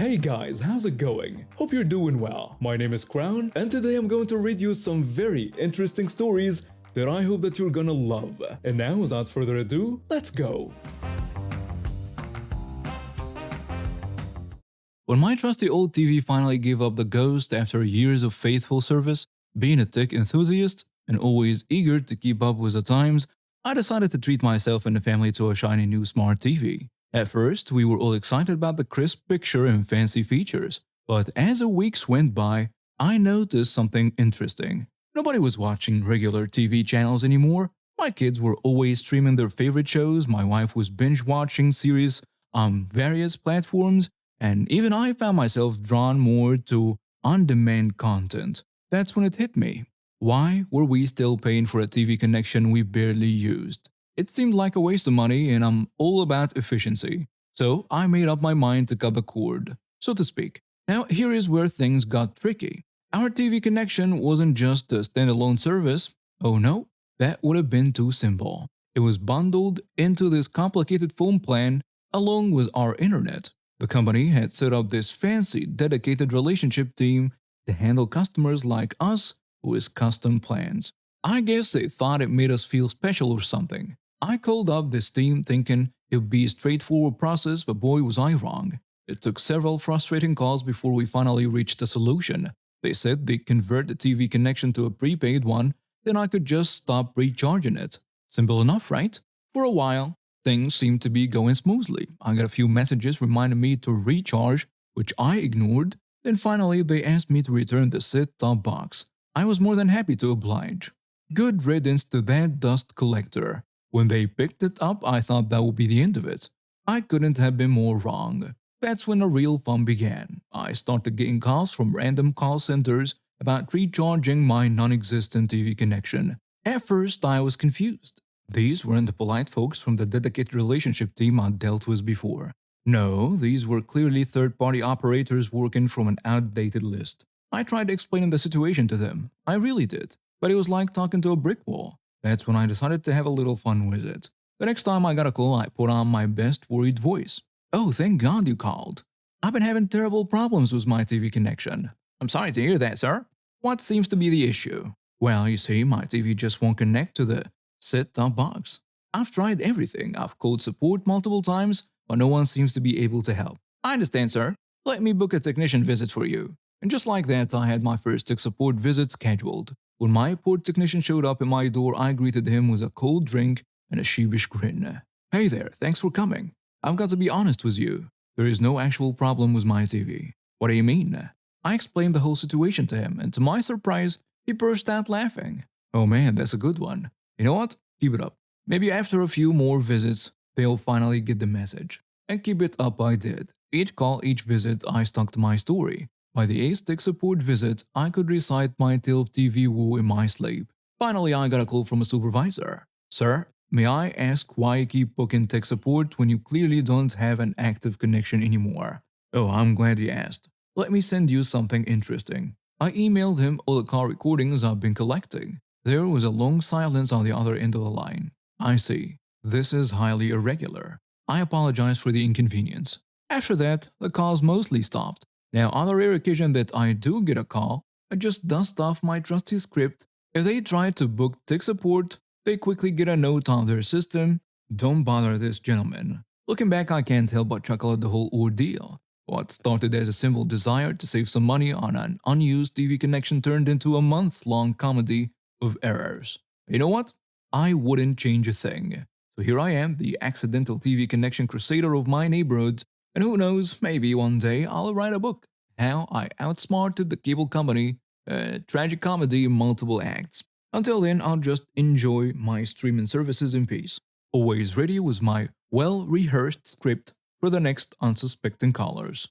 Hey guys, how's it going? Hope you're doing well. My name is Crown, and today I'm going to read you some very interesting stories that I hope that you're gonna love. And now, without further ado, let's go! When my trusty old TV finally gave up the ghost after years of faithful service, being a tech enthusiast and always eager to keep up with the times, I decided to treat myself and the family to a shiny new smart TV. At first, we were all excited about the crisp picture and fancy features, but as the weeks went by, I noticed something interesting. Nobody was watching regular TV channels anymore. My kids were always streaming their favorite shows, my wife was binge watching series on various platforms, and even I found myself drawn more to on demand content. That's when it hit me. Why were we still paying for a TV connection we barely used? It seemed like a waste of money, and I'm all about efficiency. So I made up my mind to cut the cord, so to speak. Now, here is where things got tricky. Our TV connection wasn't just a standalone service. Oh no, that would have been too simple. It was bundled into this complicated phone plan along with our internet. The company had set up this fancy, dedicated relationship team to handle customers like us with custom plans. I guess they thought it made us feel special or something. I called up this team thinking it would be a straightforward process, but boy was I wrong. It took several frustrating calls before we finally reached a solution. They said they'd convert the TV connection to a prepaid one, then I could just stop recharging it. Simple enough, right? For a while, things seemed to be going smoothly. I got a few messages reminding me to recharge, which I ignored. Then finally, they asked me to return the set-top box. I was more than happy to oblige. Good riddance to that dust collector. When they picked it up, I thought that would be the end of it. I couldn't have been more wrong. That's when the real fun began. I started getting calls from random call centers about recharging my non-existent TV connection. At first, I was confused. These weren't the polite folks from the dedicated relationship team I'd dealt with before. No, these were clearly third-party operators working from an outdated list. I tried explaining the situation to them. I really did. But it was like talking to a brick wall. That's when I decided to have a little fun with it. The next time I got a call, I put on my best worried voice. "Oh, thank God you called. I've been having terrible problems with my TV connection." "I'm sorry to hear that, sir. What seems to be the issue?" "Well, you see, my TV just won't connect to the set-top box. I've tried everything. I've called support multiple times, but no one seems to be able to help." "I understand, sir. Let me book a technician visit for you." And just like that, I had my first tech support visit scheduled. When my port technician showed up at my door, I greeted him with a cold drink and a sheepish grin. "Hey there, thanks for coming. I've got to be honest with you. There is no actual problem with my TV." "What do you mean?" I explained the whole situation to him, and to my surprise, he burst out laughing. "Oh man, that's a good one. You know what? Keep it up. Maybe after a few more visits, they'll finally get the message." And keep it up I did. Each call, each visit, I stuck to my story. By the 8th tech support visit, I could recite my tale of TV woe in my sleep. Finally, I got a call from a supervisor. "Sir, may I ask why you keep booking tech support when you clearly don't have an active connection anymore?" "Oh, I'm glad you asked. Let me send you something interesting." I emailed him all the call recordings I've been collecting. There was a long silence on the other end of the line. "I see. This is highly irregular. I apologize for the inconvenience." After that, the calls mostly stopped. Now, on the rare occasion that I do get a call, I just dust off my trusty script. If they try to book tech support, they quickly get a note on their system: "Don't bother this gentleman." Looking back, I can't help but chuckle at the whole ordeal. What started as a simple desire to save some money on an unused TV connection turned into a month-long comedy of errors. You know what? I wouldn't change a thing. So here I am, the accidental TV connection crusader of my neighborhood. And who knows, maybe one day I'll write a book. How I outsmarted the cable company, a tragic comedy in multiple acts. Until then, I'll just enjoy my streaming services in peace. Always ready with my well-rehearsed script for the next unsuspecting callers.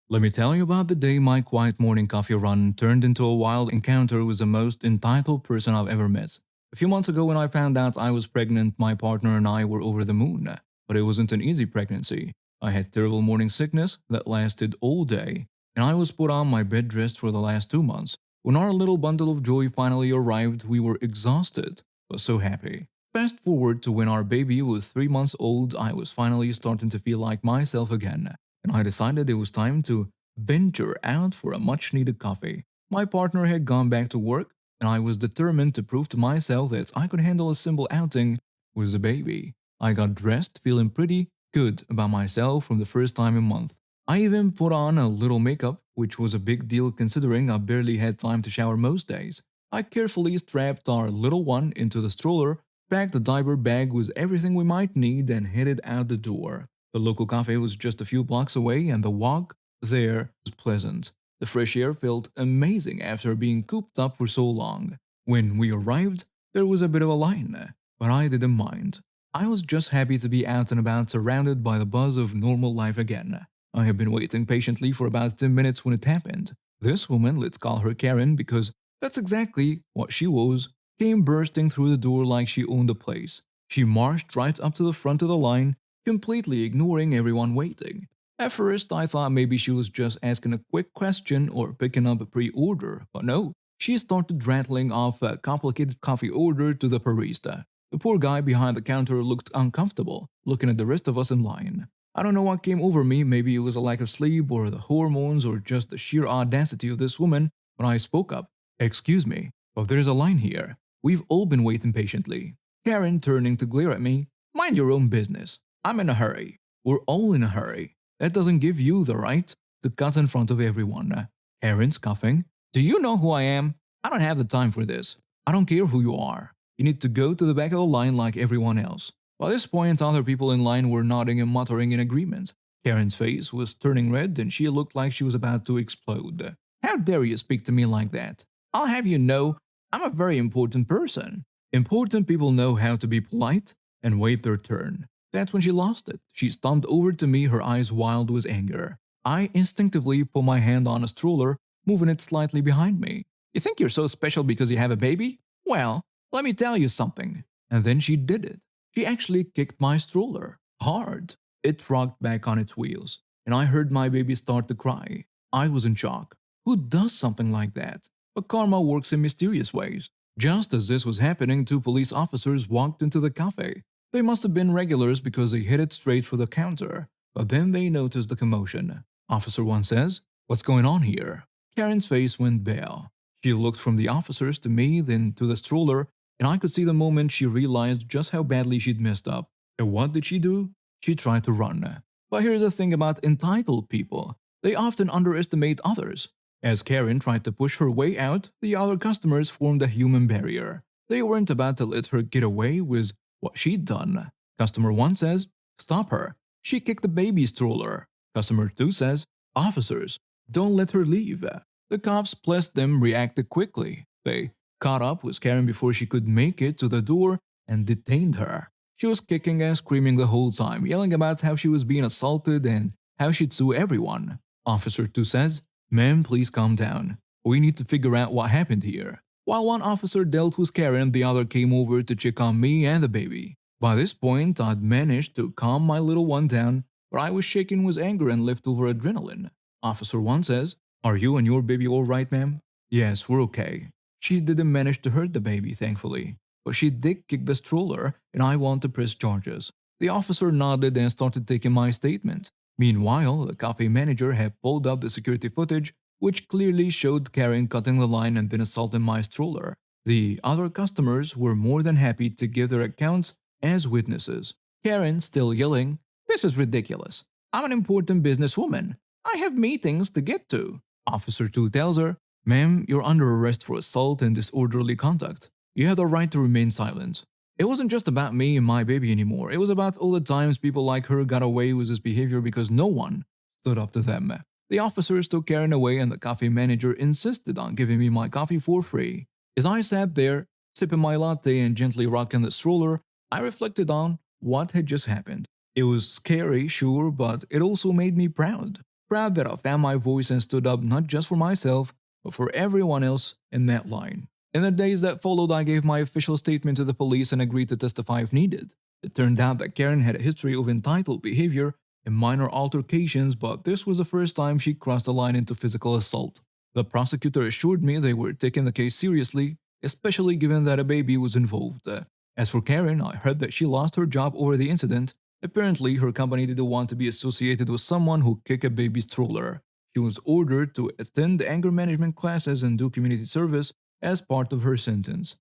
Let me tell you about the day my quiet morning coffee run turned into a wild encounter with the most entitled person I've ever met. A few months ago, when I found out I was pregnant, my partner and I were over the moon. But it wasn't an easy pregnancy. I had terrible morning sickness that lasted all day, and I was put on my bed rest for the last 2 months. When our little bundle of joy finally arrived, we were exhausted, but so happy. Fast forward to when our baby was 3 months old, I was finally starting to feel like myself again, and I decided it was time to venture out for a much needed coffee. My partner had gone back to work, and I was determined to prove to myself that I could handle a simple outing with a baby. I got dressed feeling pretty good about myself from the first time in a month. I even put on a little makeup, which was a big deal considering I barely had time to shower most days. I carefully strapped our little one into the stroller, packed the diaper bag with everything we might need, and headed out the door. The local cafe was just a few blocks away, and the walk there was pleasant. The fresh air felt amazing after being cooped up for so long. When we arrived, there was a bit of a line, but I didn't mind. I was just happy to be out and about surrounded by the buzz of normal life again. I have been waiting patiently for about 10 minutes when it happened. This woman, let's call her Karen because that's exactly what she was, came bursting through the door like she owned the place. She marched right up to the front of the line, completely ignoring everyone waiting. At first, I thought maybe she was just asking a quick question or picking up a pre order, but no. She started rattling off a complicated coffee order to the barista. The poor guy behind the counter looked uncomfortable, looking at the rest of us in line. I don't know what came over me, maybe it was a lack of sleep or the hormones or just the sheer audacity of this woman, but I spoke up. Excuse me, but there's a line here. We've all been waiting patiently. Karen turning to glare at me. Mind your own business. I'm in a hurry. We're all in a hurry. That doesn't give you the right to cut in front of everyone. Karen scoffing. Do you know who I am? I don't have the time for this. I don't care who you are. You need to go to the back of the line like everyone else. By this point, other people in line were nodding and muttering in agreement. Karen's face was turning red and she looked like she was about to explode. How dare you speak to me like that? I'll have you know, I'm a very important person. Important people know how to be polite and wait their turn. That's when she lost it. She stomped over to me, her eyes wild with anger. I instinctively put my hand on a stroller, moving it slightly behind me. You think you're so special because you have a baby? Well, let me tell you something. And then she did it. She actually kicked my stroller. Hard. It rocked back on its wheels, and I heard my baby start to cry. I was in shock. Who does something like that? But karma works in mysterious ways. Just as this was happening, two police officers walked into the cafe. They must have been regulars because they headed straight for the counter. But then they noticed the commotion. Officer 1 says, "What's going on here?" Karen's face went pale. She looked from the officers to me, then to the stroller, and I could see the moment she realized just how badly she'd messed up. And what did she do? She tried to run. But here's the thing about entitled people. They often underestimate others. As Karen tried to push her way out, the other customers formed a human barrier. They weren't about to let her get away with what she'd done. Customer 1 says, "Stop her. She kicked the baby stroller." Customer 2 says, "Officers, don't let her leave." The cops, bless them, reacted quickly. They caught up with Karen before she could make it to the door and detained her. She was kicking and screaming the whole time, yelling about how she was being assaulted and how she'd sue everyone. Officer 2 says, "Ma'am, please calm down. We need to figure out what happened here." While one officer dealt with Karen, the other came over to check on me and the baby. By this point, I'd managed to calm my little one down, but I was shaking with anger and leftover adrenaline. Officer 1 says, "Are you and your baby all right, ma'am?" "Yes, we're okay." She didn't manage to hurt the baby, thankfully, but she did kick the stroller, and I want to press charges. The officer nodded and started taking my statement. Meanwhile, the cafe manager had pulled up the security footage, which clearly showed Karen cutting the line and then assaulting my stroller. The other customers were more than happy to give their accounts as witnesses. Karen still yelling, "This is ridiculous. I'm an important businesswoman. I have meetings to get to." Officer 2 tells her, "Ma'am, you're under arrest for assault and disorderly conduct. You have the right to remain silent." It wasn't just about me and my baby anymore. It was about all the times people like her got away with this behavior because no one stood up to them. The officers took Karen away and the cafe manager insisted on giving me my coffee for free. As I sat there, sipping my latte and gently rocking the stroller, I reflected on what had just happened. It was scary, sure, but it also made me proud. Proud that I found my voice and stood up not just for myself, but for everyone else in that line. In the days that followed, I gave my official statement to the police and agreed to testify if needed. It turned out that Karen had a history of entitled behavior and minor altercations, but this was the first time she crossed the line into physical assault. The prosecutor assured me they were taking the case seriously, especially given that a baby was involved. As for Karen, I heard that she lost her job over the incident. Apparently, her company didn't want to be associated with someone who kicked a baby stroller. She was ordered to attend anger management classes and do community service as part of her sentence.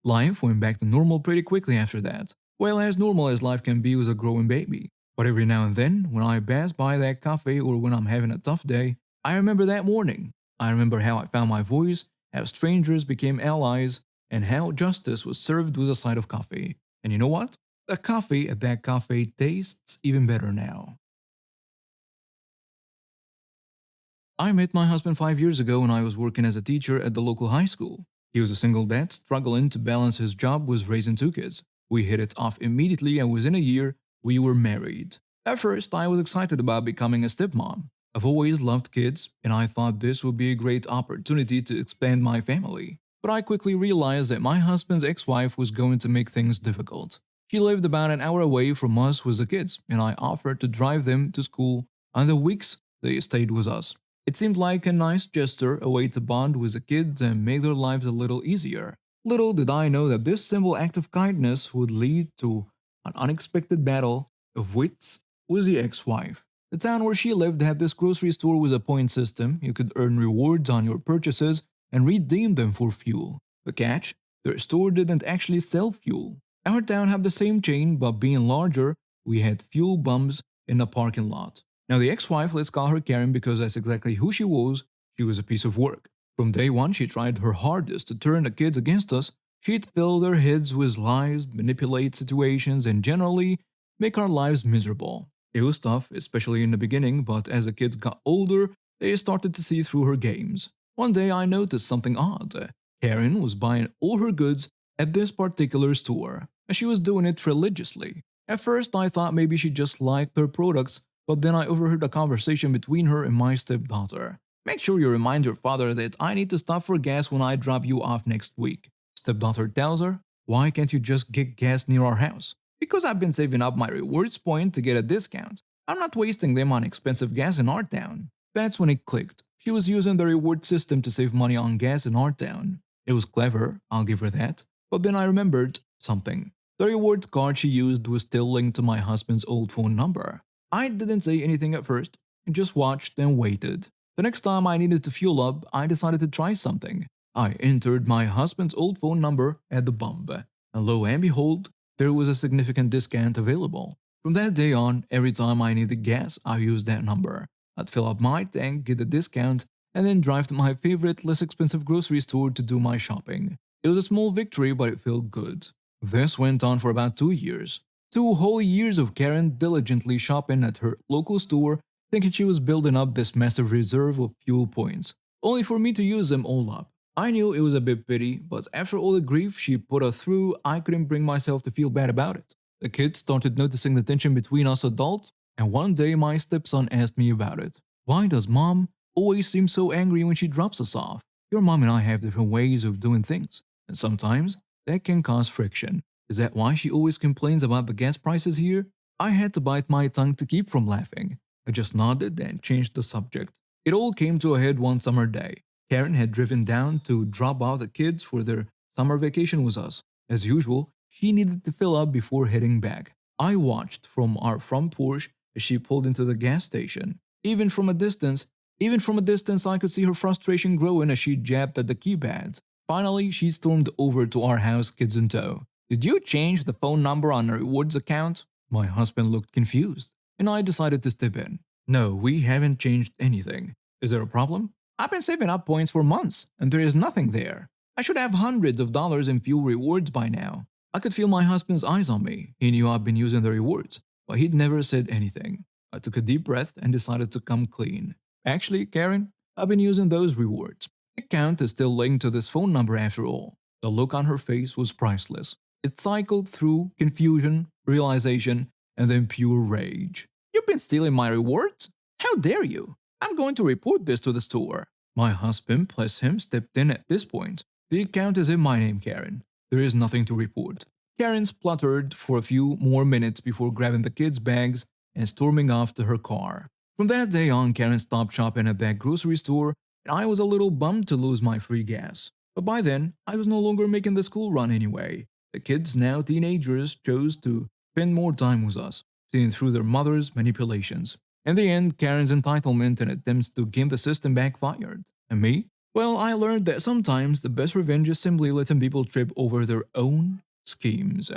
Life went back to normal pretty quickly after that. Well, as normal as life can be with a growing baby. But every now and then, when I pass by that cafe or when I'm having a tough day, I remember that morning. I remember how I found my voice, how strangers became allies, and how justice was served with a side of coffee. And you know what? The coffee at that cafe tastes even better now. I met my husband 5 years ago when I was working as a teacher at the local high school. He was a single dad struggling to balance his job with raising two kids. We hit it off immediately, and within a year, we were married. At first, I was excited about becoming a stepmom. I've always loved kids, and I thought this would be a great opportunity to expand my family. But I quickly realized that my husband's ex wife was going to make things difficult. She lived about an hour away from us with the kids, and I offered to drive them to school on the weeks they stayed with us. It seemed like a nice gesture, a way to bond with the kids and make their lives a little easier. Little did I know that this simple act of kindness would lead to an unexpected battle of wits with the ex wife. The town where she lived had this grocery store with a point system. You could earn rewards on your purchases and redeem them for fuel. The catch? Their store didn't actually sell fuel. Our town had the same chain, but being larger, we had fuel bums in the parking lot. Now, the ex wife, let's call her Karen because that's exactly who she was. She was a piece of work. From day one, she tried her hardest to turn the kids against us. She'd fill their heads with lies, manipulate situations, and generally make our lives miserable. It was tough, especially in the beginning, but as the kids got older, they started to see through her games. One day I noticed something odd. Karen was buying all her goods at this particular store, and she was doing it religiously. At first, I thought maybe she just liked her products, but then I overheard a conversation between her and my stepdaughter. Make sure you remind your father that I need to stop for gas when I drop you off next week. Stepdaughter tells her, why can't you just get gas near our house? Because I've been saving up my rewards point to get a discount. I'm not wasting them on expensive gas in our town. That's when it clicked. She was using the reward system to save money on gas in our town. It was clever, I'll give her that. But then I remembered something. The reward card she used was still linked to my husband's old phone number. I didn't say anything at first, and just watched and waited. The next time I needed to fuel up, I decided to try something. I entered my husband's old phone number at the pump, and lo and behold, there was a significant discount available. From that day on, every time I needed gas, I used that number. I'd fill up my tank, get a discount, and then drive to my favorite, less expensive grocery store to do my shopping. It was a small victory, but it felt good. This went on for about 2 years. 2 whole years of Karen diligently shopping at her local store, thinking she was building up this massive reserve of fuel points, only for me to use them all up. I knew it was a bit petty, but after all the grief she put us through, I couldn't bring myself to feel bad about it. The kids started noticing the tension between us adults, and one day my stepson asked me about it. Why does mom always seem so angry when she drops us off? Your mom and I have different ways of doing things, and sometimes that can cause friction. Is that why she always complains about the gas prices here? I had to bite my tongue to keep from laughing. I just nodded and changed the subject. It all came to a head one summer day. Karen had driven down to drop off the kids for their summer vacation with us. As usual, she needed to fill up before heading back. I watched from our front porch as she pulled into the gas station. Even from a distance, I could see her frustration growing as she jabbed at the keypads. Finally, she stormed over to our house, kids in tow. Did you change the phone number on the rewards account? My husband looked confused, and I decided to step in. No, we haven't changed anything. Is there a problem? I've been saving up points for months, and there is nothing there. I should have hundreds of dollars in fuel rewards by now. I could feel my husband's eyes on me. He knew I'd been using the rewards, but he'd never said anything. I took a deep breath and decided to come clean. Actually, Karen, I've been using those rewards. The account is still linked to this phone number after all. The look on her face was priceless. It cycled through confusion, realization, and then pure rage. You've been stealing my rewards? How dare you? I'm going to report this to the store. My husband, bless him, stepped in at this point. The account is in my name, Karen. There is nothing to report. Karen spluttered for a few more minutes before grabbing the kids' bags and storming off to her car. From that day on, Karen stopped shopping at that grocery store, and I was a little bummed to lose my free gas. But by then, I was no longer making the school run anyway. The kids, now teenagers, chose to spend more time with us, seeing through their mother's manipulations. In the end, Karen's entitlement and attempts to game the system backfired. And me? Well, I learned that sometimes the best revenge is simply letting people trip over their own schemes.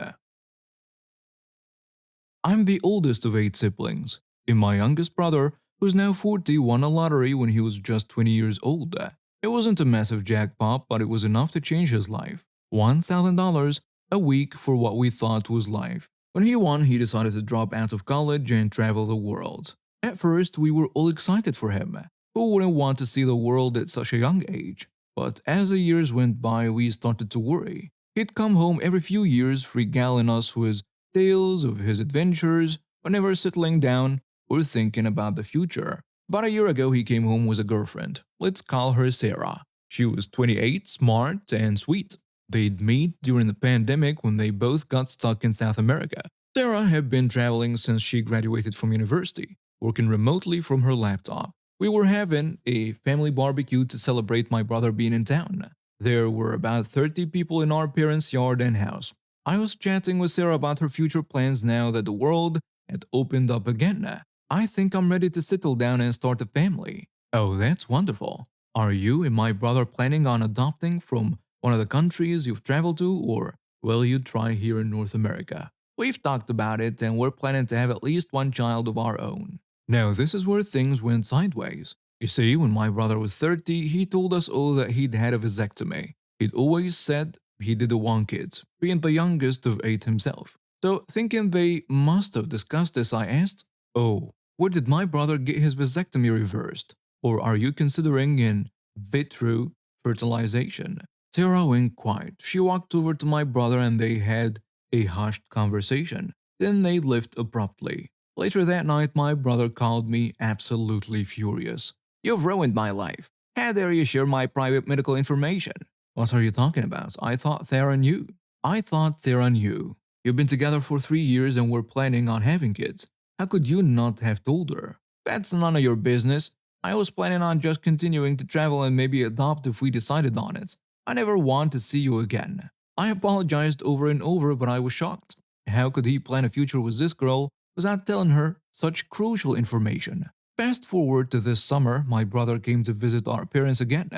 I'm the oldest of 8 siblings, and my youngest brother, who's now 40, won a lottery when he was just 20 years old. It wasn't a massive jackpot, but it was enough to change his life. $1,000 a week for what we thought was life. When he won, he decided to drop out of college and travel the world. At first, we were all excited for him. Who wouldn't want to see the world at such a young age? But as the years went by, we started to worry. He'd come home every few years, regaling us with tales of his adventures, but never settling down or thinking about the future. About a year ago, he came home with a girlfriend. Let's call her Sarah. She was 28, smart, and sweet. They'd meet during the pandemic when they both got stuck in South America. Sarah had been traveling since she graduated from university, working remotely from her laptop. We were having a family barbecue to celebrate my brother being in town. There were about 30 people in our parents' yard and house. I was chatting with Sarah about her future plans now that the world had opened up again. I think I'm ready to settle down and start a family. Oh, that's wonderful. Are you and my brother planning on adopting from one of the countries you've traveled to, or will you try here in North America? We've talked about it and we're planning to have at least one child of our own. Now, this is where things went sideways. You see, when my brother was 30, he told us all that he'd had a vasectomy. He'd always said he didn't want kids, being the youngest of 8 himself. So, thinking they must have discussed this, I asked, "Oh, where did my brother get his vasectomy reversed? Or are you considering in vitro fertilization?" Sarah went quiet. She walked over to my brother and they had a hushed conversation. Then they left abruptly. Later that night, my brother called me absolutely furious. "You've ruined my life. How dare you share my private medical information?" "What are you talking about? I thought Sarah knew." "I thought Sarah knew. You've been together for 3 years and were planning on having kids. How could you not have told her?" "That's none of your business. I was planning on just continuing to travel and maybe adopt if we decided on it. I never want to see you again." I apologized over and over, but I was shocked. How could he plan a future with this girl without telling her such crucial information? Fast forward to this summer, my brother came to visit our parents again,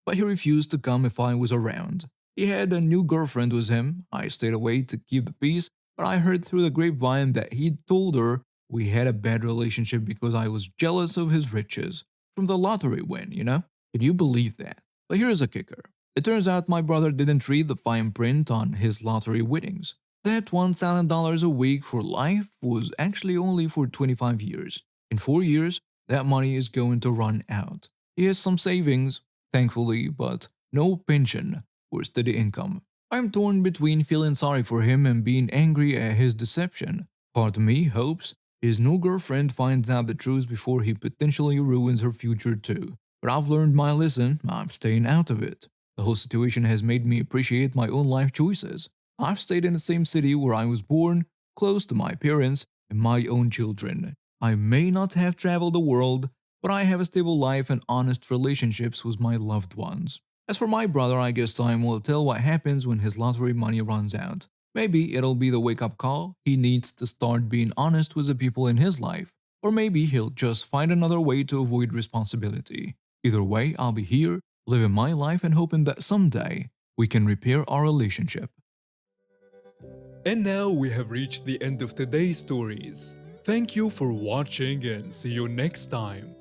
but he refused to come if I was around. He had a new girlfriend with him. I stayed away to keep the peace, but I heard through the grapevine that he'd told her we had a bad relationship because I was jealous of his riches. From the lottery win, you know? Can you believe that? But here's a kicker. It turns out my brother didn't read the fine print on his lottery winnings. That $1,000 a week for life was actually only for 25 years. In 4 years, that money is going to run out. He has some savings, thankfully, but no pension or steady income. I'm torn between feeling sorry for him and being angry at his deception. Part of me hopes his new girlfriend finds out the truth before he potentially ruins her future too. But I've learned my lesson, I'm staying out of it. The whole situation has made me appreciate my own life choices. I've stayed in the same city where I was born, close to my parents and my own children. I may not have traveled the world, but I have a stable life and honest relationships with my loved ones. As for my brother, I guess time will tell what happens when his lottery money runs out. Maybe it'll be the wake up call he needs to start being honest with the people in his life. Or maybe he'll just find another way to avoid responsibility. Either way, I'll be here, living my life and hoping that someday we can repair our relationship. And now we have reached the end of today's stories. Thank you for watching and see you next time.